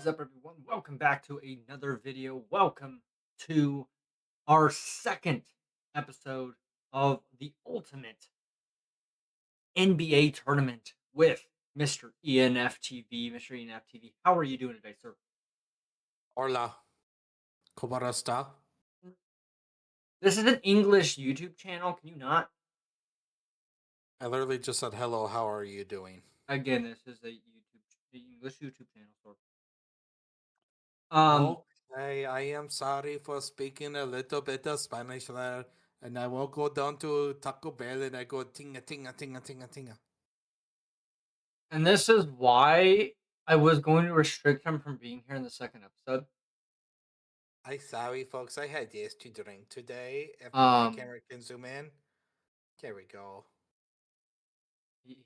What is up, everyone? Welcome back to another video. Welcome to our second episode of the ultimate NBA tournament with Mr. ENFTV. Mr. ENFTV, how are you doing today, sir? Hola, ¿cómo está? This is an English YouTube channel. Can you not? I literally just said hello. How are you doing? Again, this is a English YouTube channel, sir. Um, Okay, I am sorry for speaking a little bit of Spanish there, and I will go down to Taco Bell and I go tinga tinga tinga tinga tinga. and this is why I was going to restrict him from being here in the second episode. I sorry, folks. I had this to drink today. If my Um, camera can zoom in, there we go.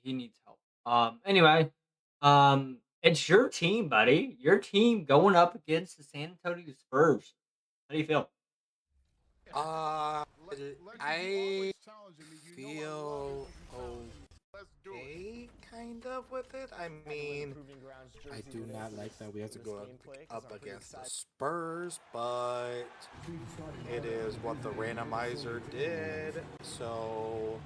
he needs help. Anyway, it's your team, buddy. Your team going up against the San Antonio Spurs. How do you feel? Uh, I feel okay, kind of with it. I mean, I do not like that we have to go up against the Spurs, but it is what the randomizer did. So,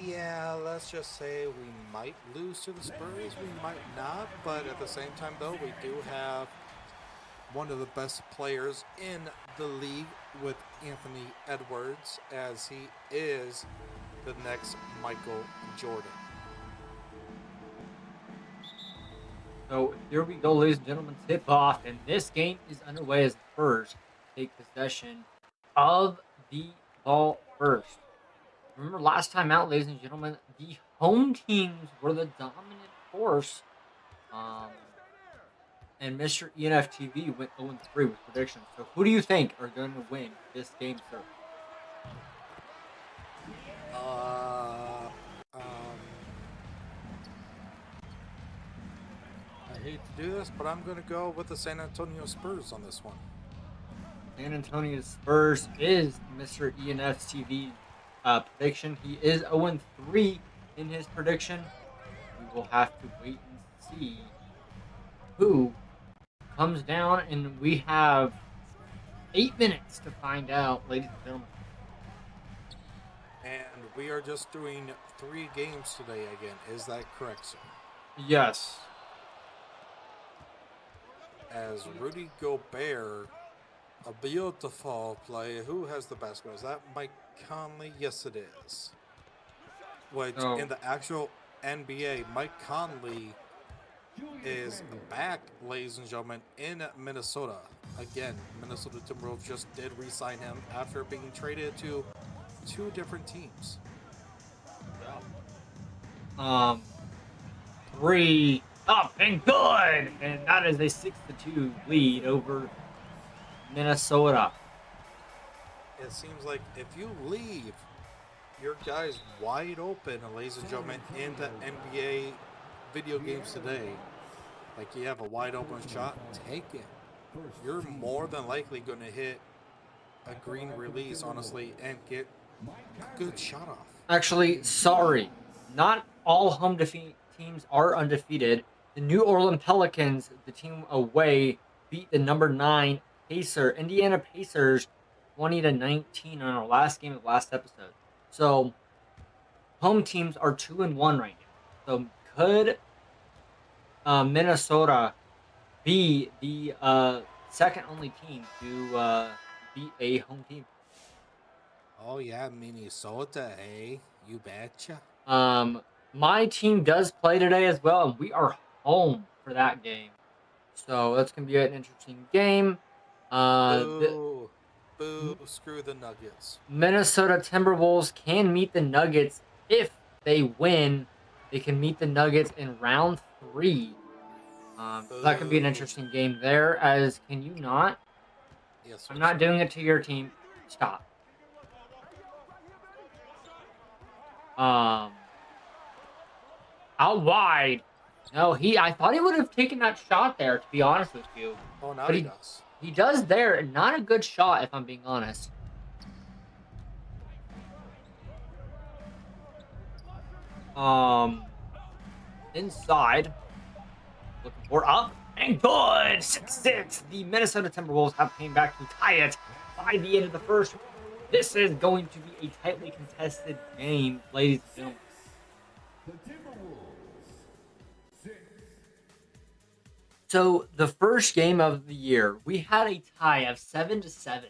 yeah, let's just say we might lose to the Spurs. We might not, but at the same time, though, we do have one of the best players in the league with Anthony Edwards, as he is the next Michael Jordan. So here we go, ladies and gentlemen. Tip off, and this game is underway as the Spurs take possession of the ball first. Remember last time out, ladies and gentlemen, the home teams were the dominant force. And Mr. ENFTV went 0-3 with predictions. So who do you think are going to win this game, sir? Uh, um, I hate to do this, but I'm going to go with the San Antonio Spurs on this one. San Antonio Spurs is Mr. ENFTV prediction. He is 0-3 in his prediction. We will have to wait and see who comes down, and we have 8 minutes to find out, ladies and gentlemen. And we are just doing 3 games today again. Is that correct, sir? Yes. As Rudy Gobert, a beautiful play. Who has the basketball? Is that Mike Conley? Yes, it is. Which, in the actual NBA, Mike Conley is back, ladies and gentlemen, in Minnesota. Again, Minnesota Timberwolves just did re-sign him after being traded to 2 different teams. 3 up and good, and that is a 6-2 lead over Minnesota. It seems like if you leave your guys wide open, ladies and gentlemen, in the NBA video games today, like you have a wide open shot, take it. You're more than likely going to hit a green release, honestly, and get a good shot off. Actually, sorry, not all home teams are undefeated. The New Orleans Pelicans, the team away, beat the number 9 Indiana Pacers 20-19 on our last game of last episode. So home teams are 2-1 right now. So could Minnesota be the second only team to beat a home team? Oh yeah, Minnesota, eh? You betcha. My team does play today as well, and we are home for that game. So that's gonna be an interesting game. Boo. Screw the Nuggets. Minnesota Timberwolves can meet the Nuggets if they win. They can meet the Nuggets in round 3. That could be an interesting game there. As can you not? Yes, I'm not doing it to your team. Stop. Out wide. No, I thought he would have taken that shot there, to be honest with you. Oh, now But he does. He does there. Not a good shot, if I'm being honest. Inside. Looking for up. And good! 6-6. The Minnesota Timberwolves have came back to tie it by the end of the first. This is going to be a tightly contested game, ladies and gentlemen. So the first game of the year, we had a tie of 7-7.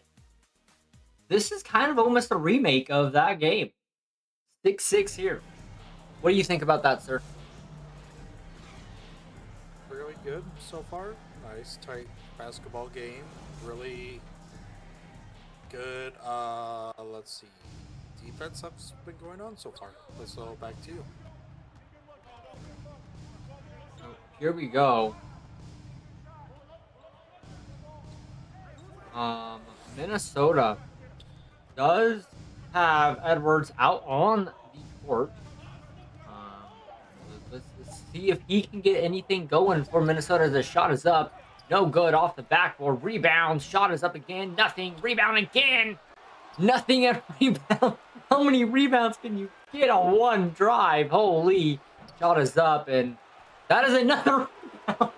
This is kind of almost a remake of that game. 6-6 here. What do you think about that, sir? Really good so far. Nice, tight basketball game. Really good. Let's see. Defense has been going on so far. So back to you. So here we go. Minnesota does have Edwards out on the court. Let's see if he can get anything going for Minnesota. The shot is up. No good off the backboard. Rebound. Shot is up again. Nothing. Rebound again. Nothing at rebound. How many rebounds can you get on one drive? Holy. Shot is up. And that is another rebound.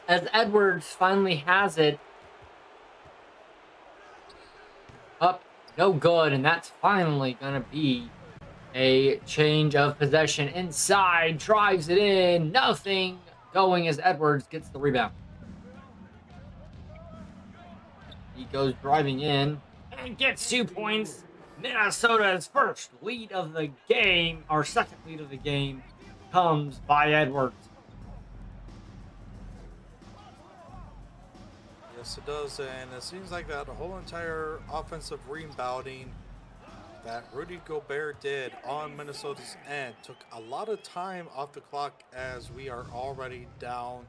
As Edwards finally has it. Up. No good. And that's finally going to be a change of possession inside, drives it in, nothing going as Edwards gets the rebound. He goes driving in and gets 2 points. Minnesota's first lead of the game, our second lead of the game, comes by Edwards. Yes, it does, and it seems like that whole entire offensive rebounding that Rudy Gobert did on Minnesota's end took a lot of time off the clock as we are already down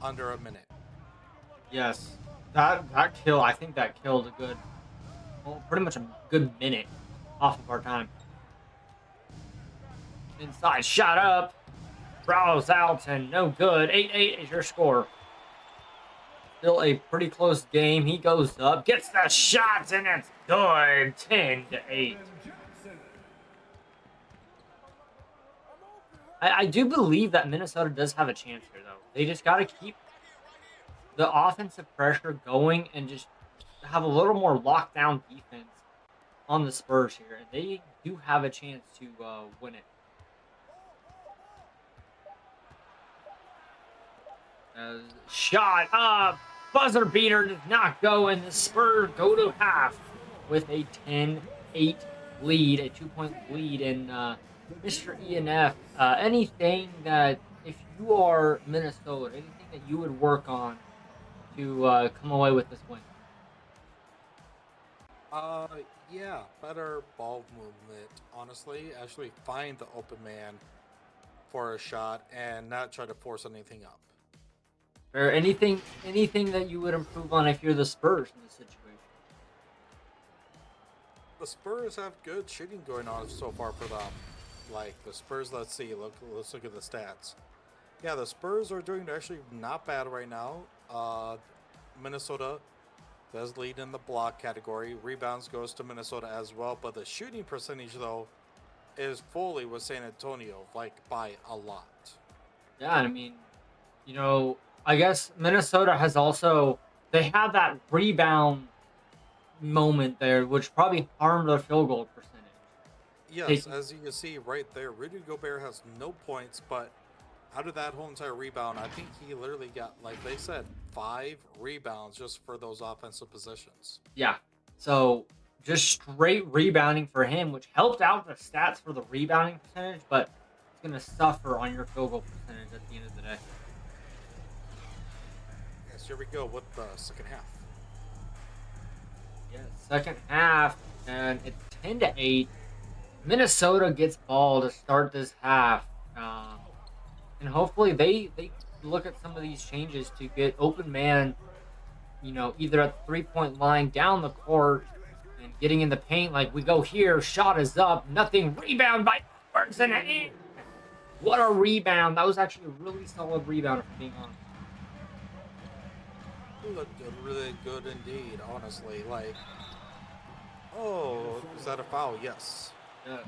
under a minute. Yes, that kill, I think that killed a good, well, pretty much a good minute off of our time. Inside, shot up, Browse out, and no good. 8-8 is your score. Still a pretty close game. He goes up, gets the shots, and it's good. 10-8. I do believe that Minnesota does have a chance here, though. They just got to keep the offensive pressure going and just have a little more lockdown defense on the Spurs here. And they do have a chance to win it. Shot up. Buzzer beater does not go, and the Spurs go to half with a 10-8 lead, a 2-point lead. And Mr. ENF, anything that, if you are Minnesota, anything that you would work on to come away with this win? Yeah, better ball movement, honestly. Actually find the open man for a shot and not try to force anything up. Or anything that you would improve on if you're the Spurs in this situation? The Spurs have good shooting going on so far for them. Like the Spurs, let's look at the stats. Yeah, the Spurs are doing actually not bad right now. Minnesota does lead in the block category. Rebounds goes to Minnesota as well, but the shooting percentage though is fully with San Antonio, like by a lot. Yeah, I mean, I guess Minnesota has also, they have that rebound moment there, which probably harmed their field goal percentage. Yes, as you can see right there, Rudy Gobert has no points, but out of that whole entire rebound, I think he literally got, like they said, 5 rebounds just for those offensive possessions. Yeah, so just straight rebounding for him, which helped out the stats for the rebounding percentage, but it's going to suffer on your field goal percentage at the end of the day. Here we go with the second half. Yeah, second half, and it's 10-8. Minnesota gets ball to start this half, and hopefully they look at some of these changes to get open man, either at the 3-point line, down the court, and getting in the paint. Like we go here, shot is up, nothing. Rebound by Edwards, and what a rebound! That was actually a really solid rebound, if I'm being honest. Looked really good indeed, honestly. Like, oh, is that a foul? Yes. Yes,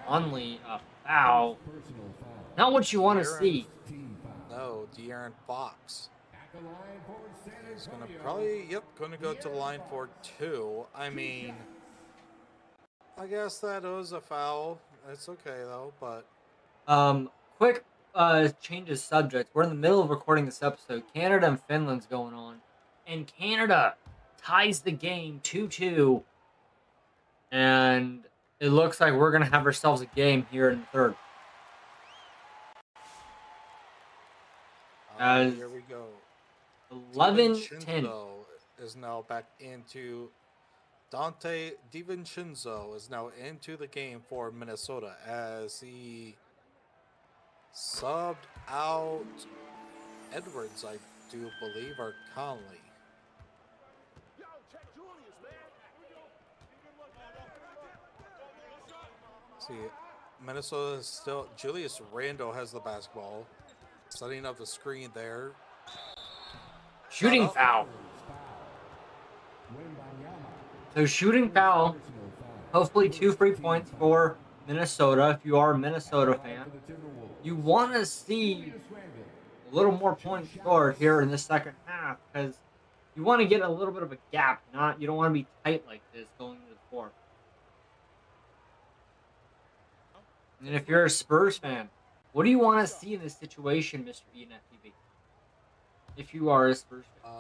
only a foul. Not what you want to see. No, no, De'Aaron Fox. He's gonna probably, gonna go to the line for 2. I mean, I guess that was a foul. It's okay though, but Quick change of subject. We're in the middle of recording this episode. Canada and Finland's going on, and Canada ties the game 2-2, and it looks like we're gonna have ourselves a game here in the third. As here we go. 11-10. DiVincenzo is now back into Dante DiVincenzo is now into the game for Minnesota as he subbed out Edwards, I do believe, or Conley. See, Minnesota is still. Julius Randle has the basketball, setting up the screen there. Shooting foul. So shooting foul. Hopefully 2 free points for Minnesota. If you are a Minnesota fan, you want to see a little more points scored here in the second half because you want to get a little bit of a gap. You don't want to be tight like this going into the fourth. And if you're a Spurs fan, what do you want to see in this situation, Mr. ENFTV? If you are a Spurs fan.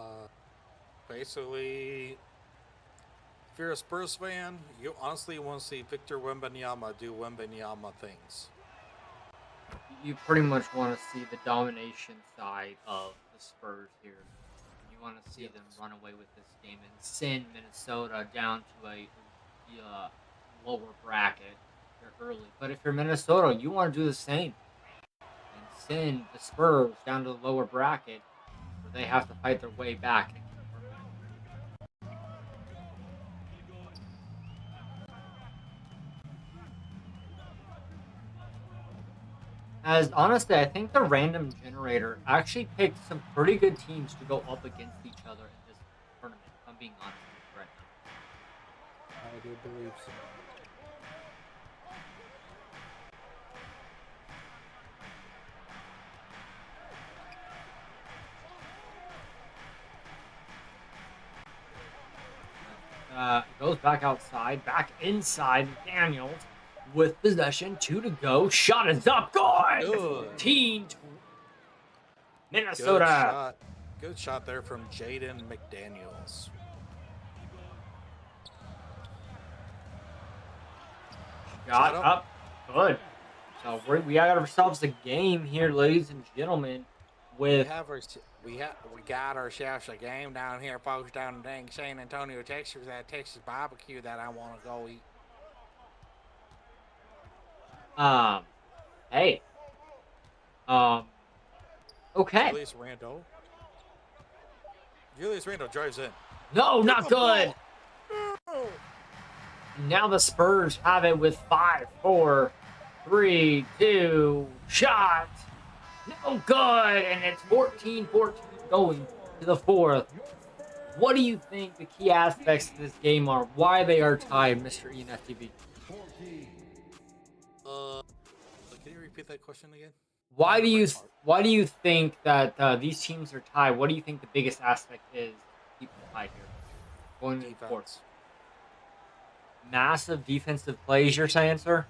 Basically, if you're a Spurs fan, you honestly want to see Victor Wembanyama do Wembanyama things. You pretty much want to see the domination side of the Spurs here. You want to see them run away with this game and send Minnesota down to a lower bracket early. But if you're Minnesota, you want to do the same and send the Spurs down to the lower bracket where they have to fight their way back. As honestly, I think the random generator actually picked some pretty good teams to go up against each other in this tournament. If I'm being honest with you right now. I do believe so. Goes back outside, back inside. Daniels with possession, 2 to go. Shot is up, good. Team Minnesota. Good shot there from Jaden McDaniels. Shot up, good. So we got ourselves a game here, ladies and gentlemen. With we got ourselves a game down here, folks, down in dang San Antonio, Texas, at Texas barbecue that I want to go eat. Hey. Okay. Julius Randle drives in. No, not good. No. Now the Spurs have it with 5, 4, 3, 2, shot. No good, and it's 14-14 going to the fourth. What do you think the key aspects of this game are? Why they are tied, Mr. ENFTV? Can you repeat that question again? Why do you think that these teams are tied? What do you think the biggest aspect is to keep them tied here? Going to the fourth. Massive defensive plays, you're saying, sir?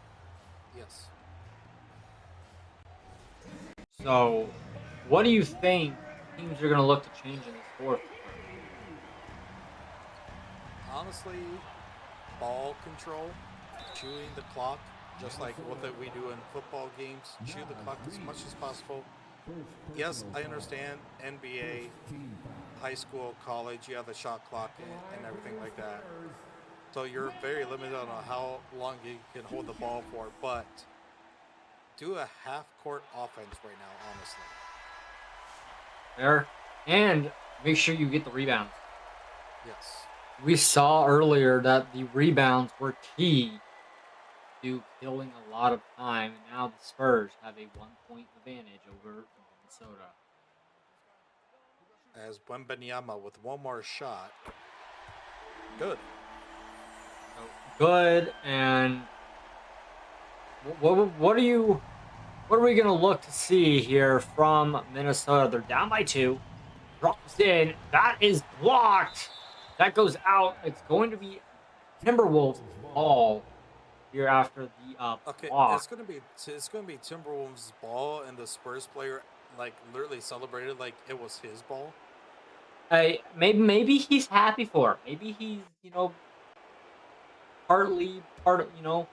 Yes. So, what do you think teams are going to look to change in this fourth? Honestly, ball control, chewing the clock, just like what we do in football games, chew the clock as much as possible. Yes, I understand NBA, high school, college, you have the shot clock and everything like that. So you're very limited on how long you can hold the ball for, but do a half-court offense right now, honestly. There. And make sure you get the rebounds. Yes. We saw earlier that the rebounds were key to killing a lot of time, and now the Spurs have a 1-point advantage over Minnesota. As Wembanyama with one more shot. Good. So, good, and what are What are we going to look to see here from Minnesota? They're down by 2. Drops in. That is blocked. That goes out. It's going to be Timberwolves ball here after the Okay, block. it's gonna be Timberwolves' ball, and the Spurs player like literally celebrated like it was his ball. Maybe he's happy for it. Maybe he's partly part of he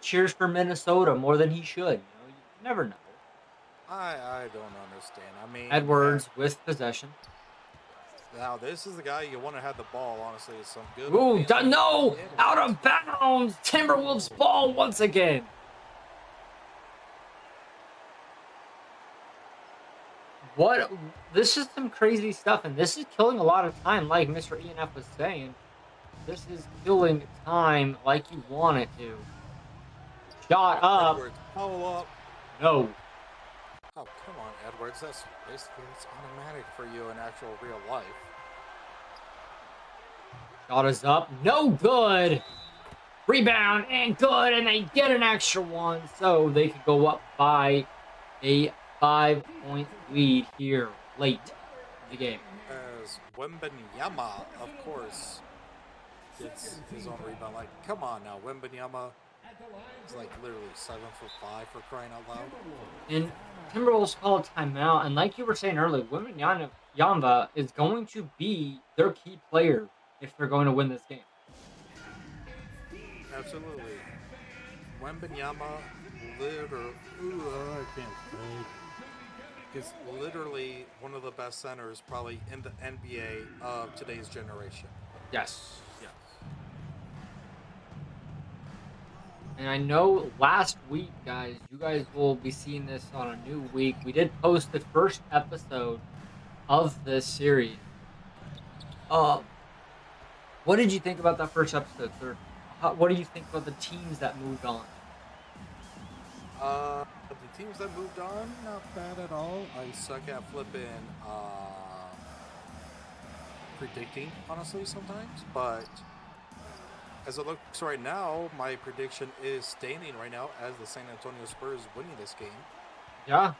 cheers for Minnesota more than he should. You never know. I don't understand. I mean, Edwards with possession. now this is the guy you want to have the ball. Honestly, it's some good Ooh, offensive. no! Out Edwards. of bounds! Timberwolves ball once again. What? This is some crazy stuff, and this is killing a lot of time, like Mr. ENF was saying. This is killing time like you want it to. Shot up. Edwards, follow up. No. Oh, come on, Edwards. That's basically it's automatic for you in actual real life. Shot is up. No good. Rebound and good, and they get an extra one, so they could go up by a 5-point lead here late in the game. As Wembanyama, of course, gets his own rebound. Like, come on now, Wembanyama is like literally 7'5" for crying out loud. And Timberwolves call a timeout, and like you were saying earlier, Wembanyama is going to be their key player if they're going to win this game. Absolutely. Wembanyama, literally, I can't think. Is literally one of the best centers probably in the NBA of today's generation. Yes. And I know last week, guys, you guys will be seeing this on a new week. We did post the first episode of this series. What did you think about that first episode, sir? What do you think about the teams that moved on? The teams that moved on, not bad at all. I suck at flipping, predicting, honestly, sometimes. But as it looks right now, my prediction is standing right now as the San Antonio Spurs winning this game. Yeah,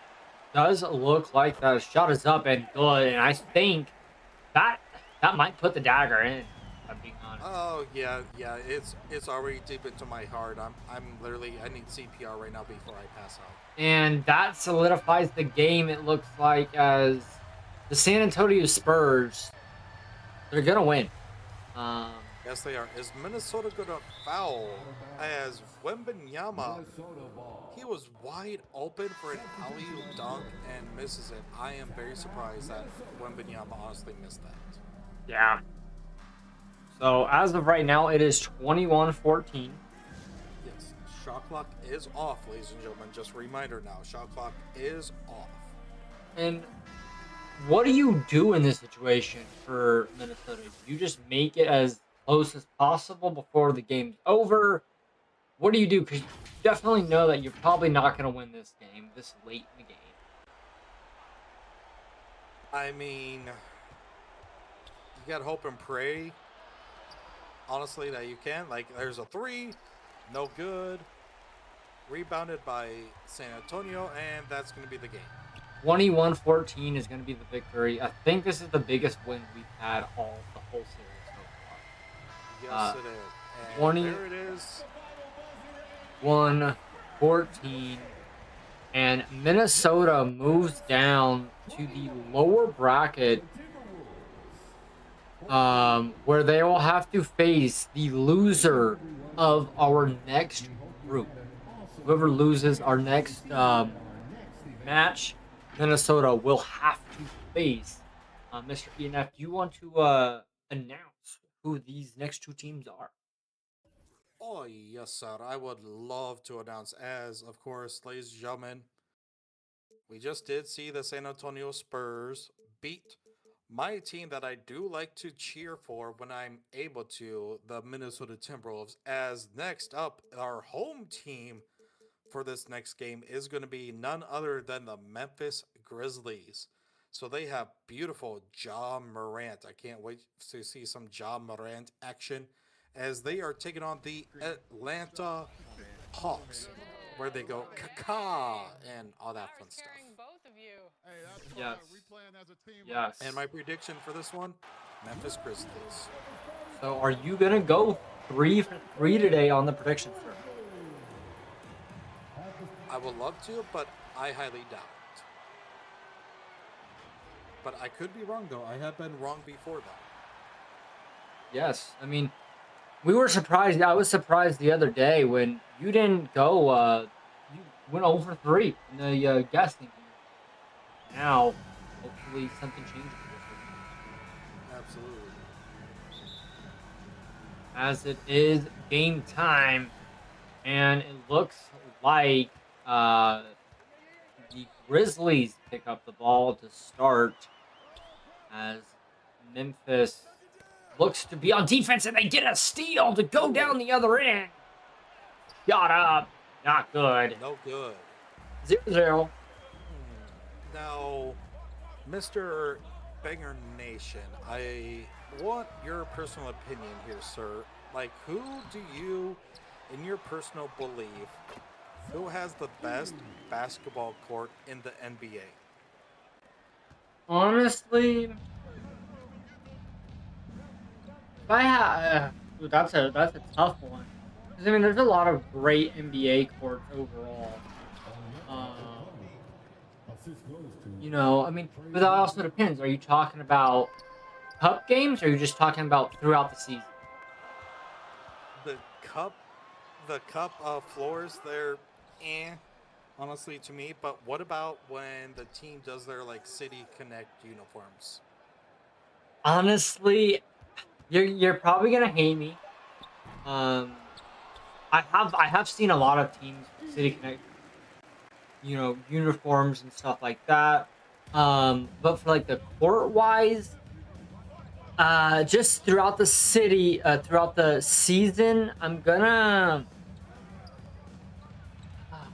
does look like the shot is up and good, and I think that might put the dagger in. If I'm being honest. Oh yeah, it's already deep into my heart. I'm literally I need CPR right now before I pass out. And that solidifies the game. It looks like as the San Antonio Spurs, they're gonna win. Yes, they are. Is Minnesota gonna foul as Wembanyama? He was wide open for an alley-oop dunk and misses it. I am very surprised that Wembanyama honestly missed that. Yeah. So as of right now, it is 21-14. Yes, shot clock is off, ladies and gentlemen. Just a reminder now, shot clock is off. And what do you do in this situation for Minnesota? Do you just make it as close as possible before the game's over? What do you do? Because you definitely know that you're probably not going to win this game this late in the game. I mean, you gotta hope and pray, honestly, that you can. Like, there's a three, no good, rebounded by San Antonio, and that's gonna be the game. 21-14 is going to be the victory. I think this is the biggest win we've had the whole series so Yes, it is. And 20 there it is. far. 1-14. And Minnesota moves down to the lower bracket where they will have to face the loser of our next group. Whoever loses our next match, Minnesota will have to face Mr. ENF. Do you want to announce who these next two teams are? Oh, yes, sir. I would love to announce, as, of course, ladies and gentlemen, we just did see the San Antonio Spurs beat my team that I do like to cheer for when I'm able to, the Minnesota Timberwolves. As next up, our home team for this next game is going to be none other than the Memphis Grizzlies. So they have beautiful Ja Morant. I can't wait to see some Ja Morant action as they are taking on the Atlanta Hawks. where they go caca and all that fun stuff. Yes. Yes. And my prediction for this one, Memphis Grizzlies. So are you gonna go 3 for 3 today on the prediction, sir? I would love to, but I highly doubt it. But I could be wrong though. I have been wrong before though. Yes. I mean, we were surprised. I was surprised the other day when you didn't go. You went over 3 in the guessing here. Now, hopefully, something changes Absolutely. as it is game time, and it looks like the Grizzlies pick up the ball to start as Memphis looks to be on defense, and they get a steal to go down the other end. Shot up, not good. No good. 0-0. Now, Mr. Banger Nation, I want your personal opinion here, sir. Like, who do you, in your personal belief, who has the best basketball court in the NBA? Honestly, if I that's a tough one. 'Cause, I mean, there's a lot of great NBA courts overall. I mean, but that also depends. Are you talking about cup games, or are you just talking about throughout the season? The cup, floors, they're honestly to me. But what about when the team does their like City Connect uniforms? Honestly, you're probably gonna hate me. Um, I have seen a lot of teams with City Connect, uniforms and stuff like that. But for like the court wise, just throughout the city, throughout the season, I'm gonna. I'm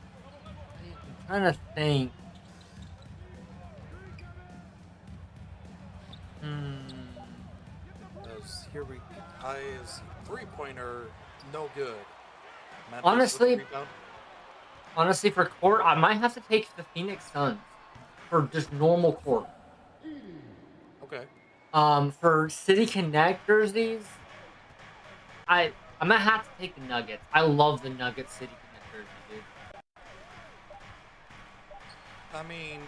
trying to think. Hmm. As here we, I is 3-pointer, no good. Memphis with the Honestly, rebound. for court, I might have to take the Phoenix Suns for just normal court. Okay. For City Connect jerseys, I'm gonna have to take the Nuggets. I love the Nuggets City Connect jersey, dude. I mean,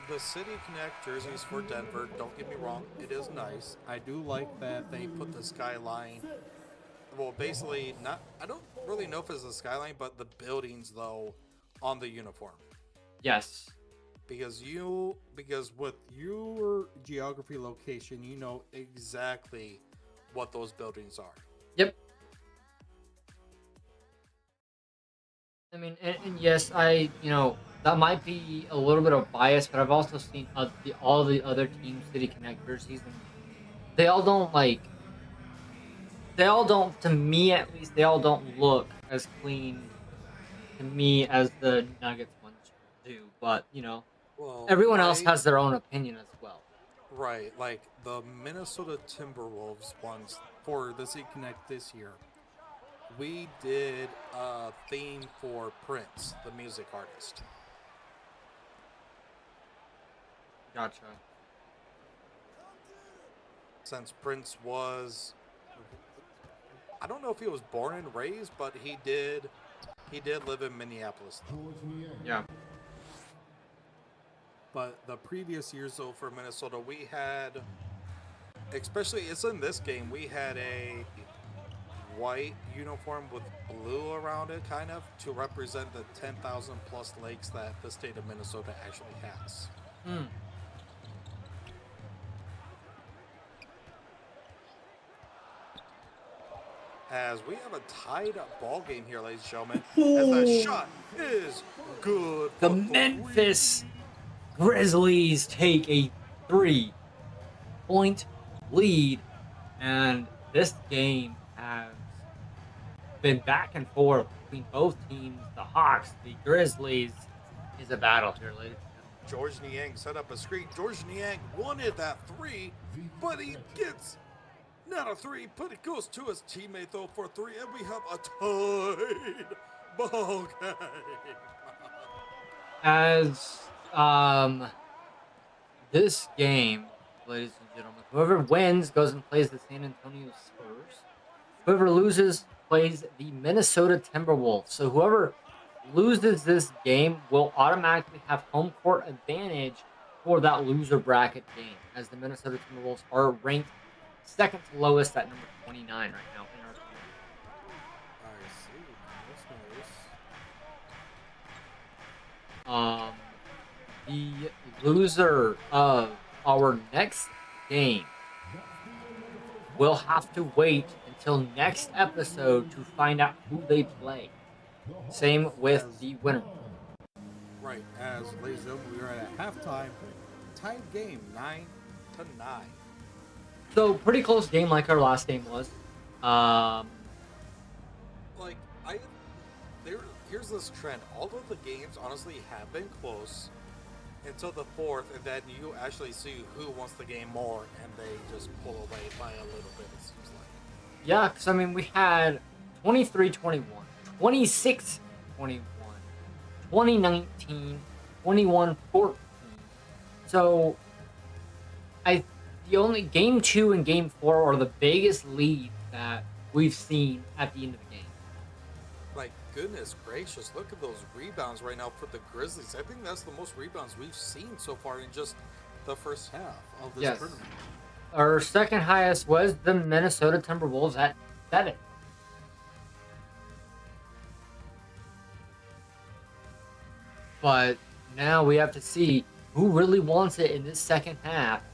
the City Connect jerseys for Denver, don't get me wrong, it is nice. I do like that they put the skyline. Well, basically, not. I don't really know if it's the skyline, but the buildings, though, on the uniform. Yes. Because with your geography location, you know exactly what those buildings are. Yep. I mean, and yes, that might be a little bit of bias, but I've also seen all the other team City Connect jerseys, and they all don't to me at least, they all don't look as clean to me as the Nuggets ones do. But Well, everyone else has their own opinion as well. right, like the Minnesota Timberwolves ones for the City Connect this year. We did a theme for Prince, the music artist. Gotcha. Since Prince was, I don't know if he was born and raised, but he did live in Minneapolis though. Yeah. But the previous years though for Minnesota, we had, especially it's in this game, we had a white uniform with blue around it, kind of to represent the 10,000 plus lakes that the state of Minnesota actually has. Hmm. As we have a tied up ball game here, ladies and gentlemen, as that shot is good. The Memphis Grizzlies take a 3-point lead, and this game has been back and forth between both teams. The Hawks, the Grizzlies, is a battle here, ladies. George Niang set up a screen. George Niang wanted that three, but he gets not a three, but it goes to his teammate though for three, and we have a tied Ball game. As this game, ladies and gentlemen, whoever wins goes and plays the San Antonio Spurs. Whoever loses plays the Minnesota Timberwolves. So whoever loses this game will automatically have home court advantage for that loser bracket game, as the Minnesota Timberwolves are ranked second to lowest at number 29 right now in our tournament. I see. That's The loser of our next game will have to wait until next episode to find out who they play. Same with nice. the winner. Right, as ladies and gentlemen, we are at halftime. Tied game 9-9. So pretty close game like our last game was. Like here's this trend. All of the games honestly have been close until the fourth, and then you actually see who wants the game more, and they just pull away by a little bit. It seems like. Yeah, because I mean we had 23-21, 26-21, 2019, 21-14. So the only game 2 and game 4 are the biggest leads that we've seen at the end of the game. Like, goodness gracious, look at those rebounds right now for the Grizzlies. I think that's the most rebounds we've seen so far in just the first half of this tournament. Our second highest was the Minnesota Timberwolves at 7. But now we have to see who really wants it in this second half.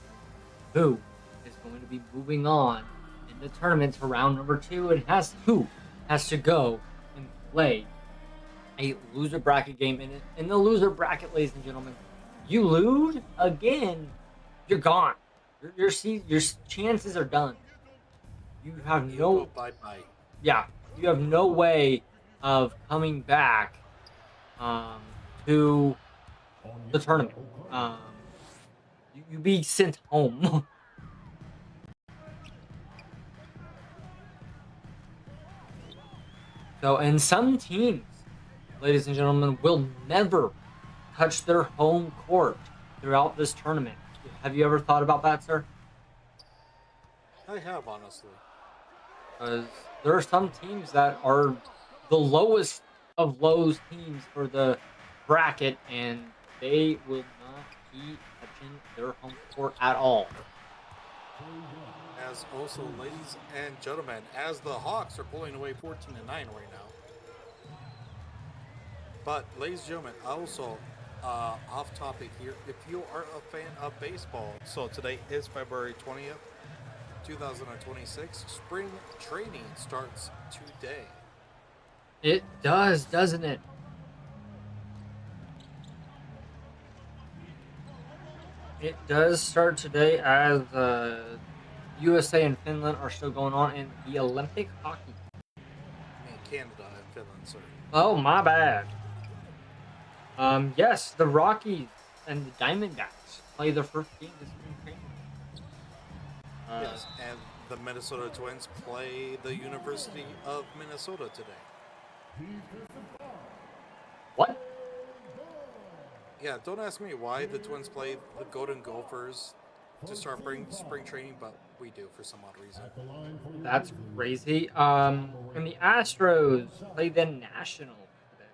Who is going to be moving on in the tournament to round number 2 and who has to go and play a loser bracket game in the loser bracket, ladies and gentlemen. You lose again, you're gone. Your chances are done. You have no bye-bye. Yeah, you have no way of coming back to the tournament. You be sent home. So, and some teams, ladies and gentlemen, will never touch their home court throughout this tournament. Have you ever thought about that, sir? I have, honestly. Because there are some teams that are the lowest of lows teams for the bracket, and they will not be touching their home court at all. As also, ladies and gentlemen, as the Hawks are pulling away 14-9 right now. But, ladies and gentlemen, also, off topic here, if you are a fan of baseball, so today is February 20th, 2026. Spring training starts today. It does, doesn't it? It does start today, as USA and Finland are still going on in the Olympic hockey. I mean, Canada and Finland, sir. Oh, my bad. Yes, the Rockies and the Diamondbacks play their first game this spring training. Yes, and the Minnesota Twins play the University of Minnesota today. What? Yeah, don't ask me why the Twins play the Golden Gophers to start spring training, but we do for some odd reason. That's crazy. And the Astros play the Nationals today.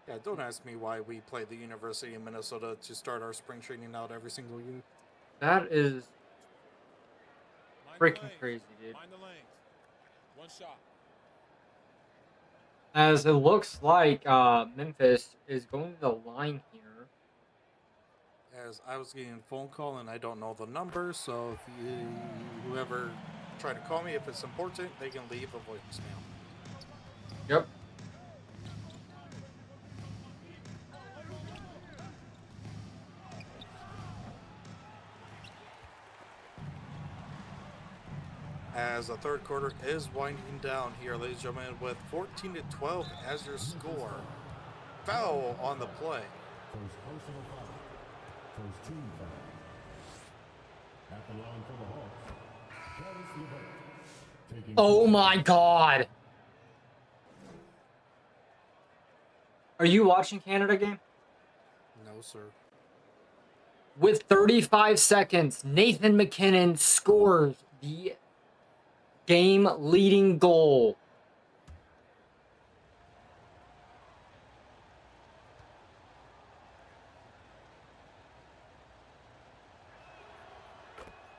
Yeah, don't ask me why we play the University of Minnesota to start our spring training out every single year. That is freaking crazy, dude. One shot. As it looks like Memphis is going to the line here. As I was getting a phone call and I don't know the number, so if whoever try to call me, if it's important, they can leave a voicemail. Yep. As the third quarter is winding down here, ladies and gentlemen, with 14-12 as your score. Foul on the play. First personal foul. First team foul. At the line for the Hawks. Travis LeVert. Oh my God. Are you watching Canada game? No, sir. With 35 seconds, Nathan McKinnon scores the game-leading goal.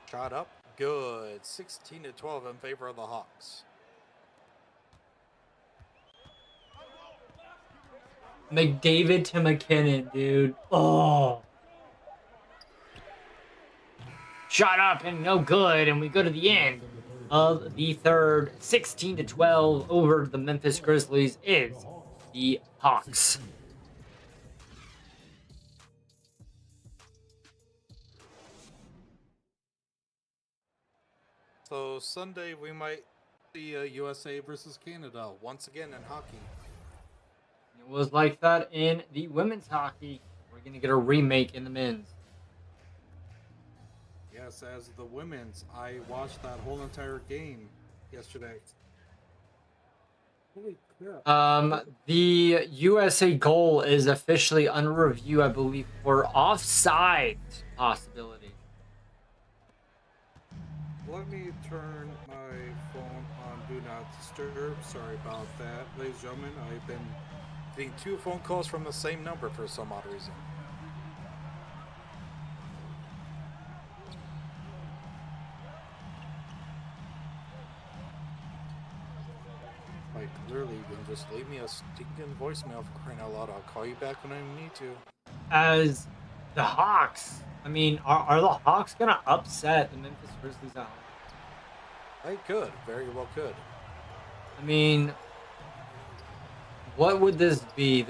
Shot up. Good. 16-12 in favor of the Hawks. McDavid to McKinnon, dude. Oh. Shot up and no good, and we go to the end of the third. 16-12 over the Memphis Grizzlies is the Hawks. So Sunday we might see USA versus Canada once again in hockey. It was like that in the women's hockey. We're going to get a remake in the men's. Yes, as the women's, I watched that whole entire game yesterday. Holy crap. The USA goal is officially under review, I believe, for offside possibility. Let me turn my phone on Do Not Disturb. Sorry about that. Ladies and gentlemen, I've been getting 2 phone calls from the same number for some odd reason. Like, literally, you can just leave me a stinking voicemail for crying out loud. I'll call you back when I need to. As the Hawks, I mean, are the Hawks going to upset the Memphis Grizzlies at home? They could. Very well could. I mean, what would this be?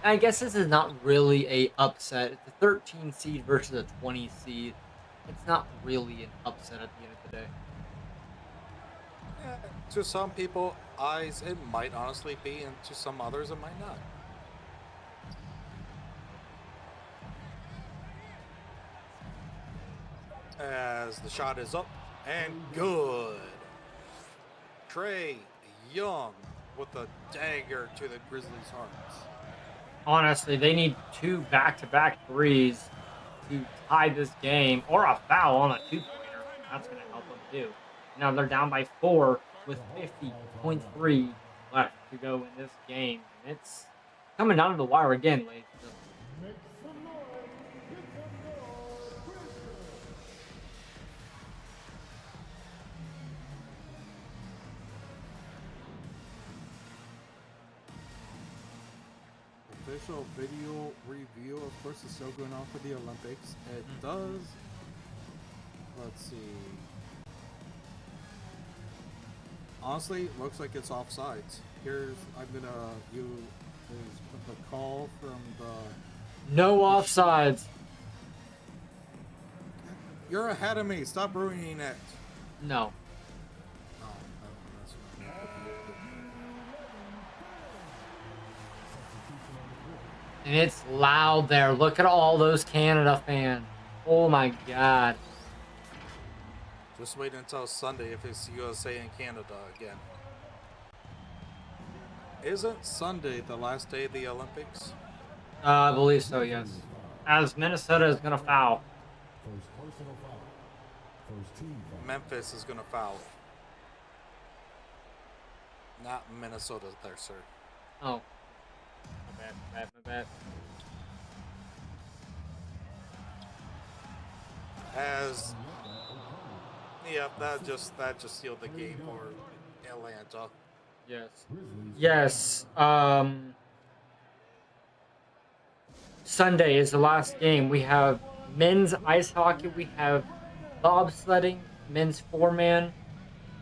I guess this is not really a upset. It's a 13 seed versus a 20 seed. It's not really an upset at the end of the day. Yeah, to some people, eyes, it might honestly be, and to some others, it might not. As the shot is up and good. Trey Young with a dagger to the Grizzlies' hearts. Honestly, they need 2 back-to-back threes to tie this game, or a foul on a 2-pointer. That's going to help them too. Now they're down by 4 with 50.3 left to go in this game. And it's coming down to the wire again, ladies and gentlemen. Official video review, of course, is still going on for the Olympics. It does. Let's see. Honestly, it looks like it's offsides. I'm gonna use the call from the. No offsides. You're ahead of me. Stop ruining it. No. Oh, that's And it's loud there. Look at all those Canada fans. Oh my God. Just wait until Sunday if it's USA and Canada again. Isn't Sunday the last day of the Olympics? I believe so, yes. As Minnesota is going to foul. First personal foul. First team foul. Memphis is going to foul. Not Minnesota there, sir. Oh. My bad. As yeah, that just sealed the game for Atlanta. Yes. Sunday is the last game. We have men's ice hockey. We have bobsledding, men's 4-man.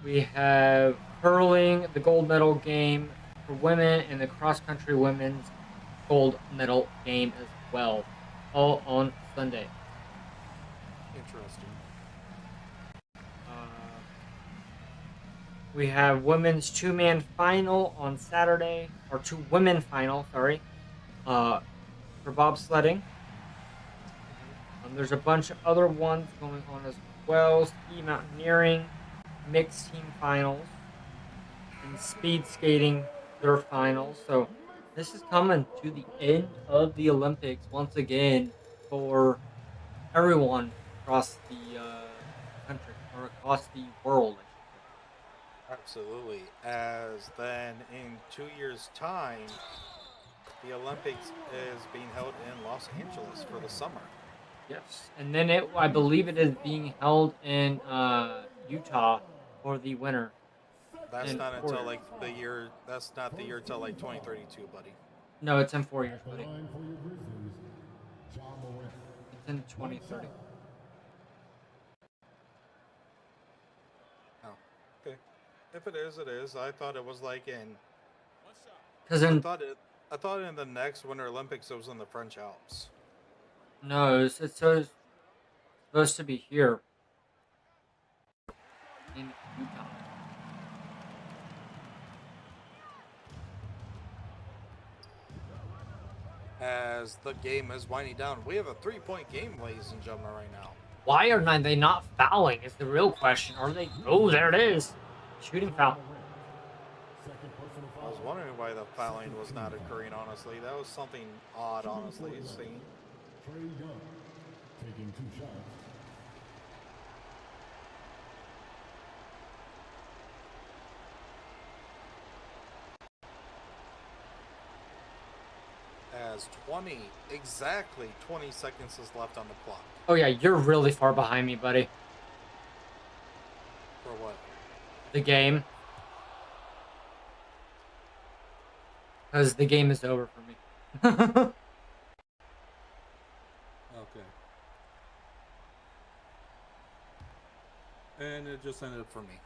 We have hurling, the gold medal game for women, and the cross-country women's gold medal game as well. All on Sunday. Interesting. We have women's 2-man final on Saturday, or 2-women final, sorry, for bobsledding. There's a bunch of other ones going on as well. Ski mountaineering, mixed team finals, and speed skating, their finals. So This is coming to the end of the Olympics once again for everyone across the country or across the world, I should say. Absolutely. As then in 2 years' time, the Olympics is being held in Los Angeles for the summer. Yes, and then I believe it is being held in Utah for the winter That's in not four until years. like the year. That's not the year till like 2032, buddy. No, it's in 4 years, At the buddy. line for your Grizzlies, John Morant. It's in Lights 2030. out. Oh, okay. If it is, it is. I thought it was like in. Because I in thought it. I thought in the next Winter Olympics it was in the French Alps. no, it's supposed to be here in Utah. As the game is winding down, we have a 3-point game, ladies and gentlemen, right now. Why are they not fouling? Is the real question. Are they? Oh, there it is. Shooting foul. Second personal I foul. was wondering why the fouling was not occurring. Honestly, that was something odd. Honestly, seeing. Trey Young taking 2 shots. As exactly 20 seconds is left on the clock. Oh yeah, you're really far behind me, buddy. For what? The game. Because the game is over for me. Okay. And it just ended for me.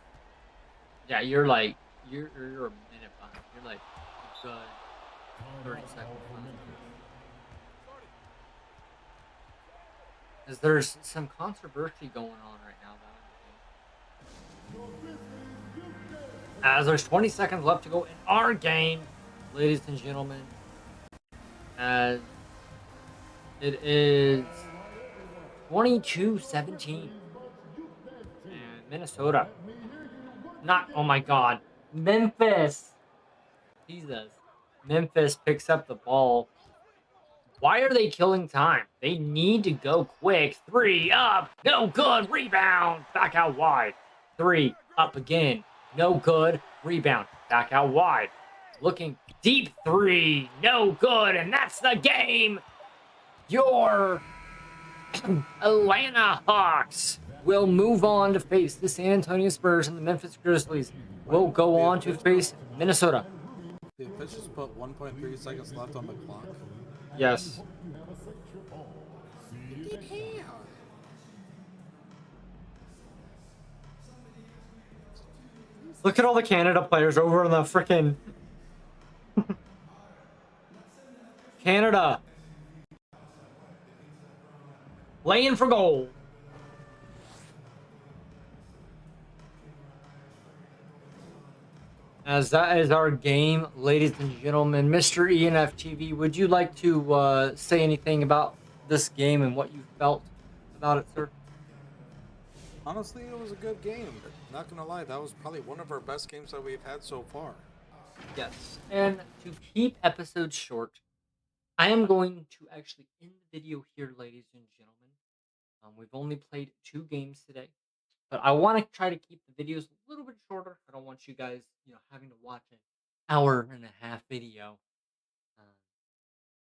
Yeah, you're like you're a minute behind. You're like a good 30 seconds behind. Because there's some controversy going on right now, though. As there's 20 seconds left to go in our game, ladies and gentlemen. As it is 22-17. And Minnesota. Not, oh my God. Memphis. Jesus. Memphis picks up the ball. Why are they killing time? They need to go quick. 3 up. No good. Rebound. Back out wide. 3 up again. No good. Rebound. Back out wide. Looking deep 3. No good. And that's the game. Your Atlanta Hawks will move on to face the San Antonio Spurs, and the Memphis Grizzlies will go on to face Minnesota. The officials put 1.3 seconds left on the clock. Yes. Yeah. Look at all the Canada players over in the frickin' Canada. Laying for goal. As that is our game, ladies and gentlemen. Mr. ENFTV, would you like to say anything about this game and what you felt about it, sir? Honestly, it was a good game. Not gonna lie, that was probably one of our best games that we've had so far. Yes. And to keep episodes short, I am going to actually end the video here, ladies and gentlemen. We've only played 2 games today, but I want to try to keep the videos a little bit shorter. I don't want you guys, having to watch an hour and a half video. Uh,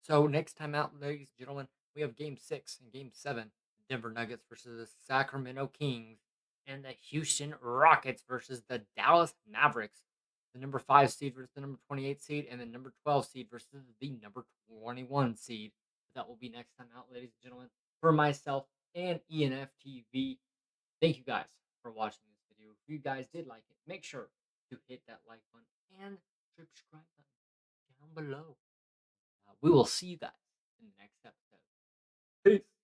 so next time out, ladies and gentlemen, we have Game 6 and Game 7. Denver Nuggets versus the Sacramento Kings, and the Houston Rockets versus the Dallas Mavericks. The number 5 seed versus the number 28 seed, and the number 12 seed versus the number 21 seed. That will be next time out, ladies and gentlemen. For myself and ENFTV, thank you guys for watching this video. If you guys did like it, make sure to hit that like button and subscribe button down below. We will see you guys in the next episode. Peace.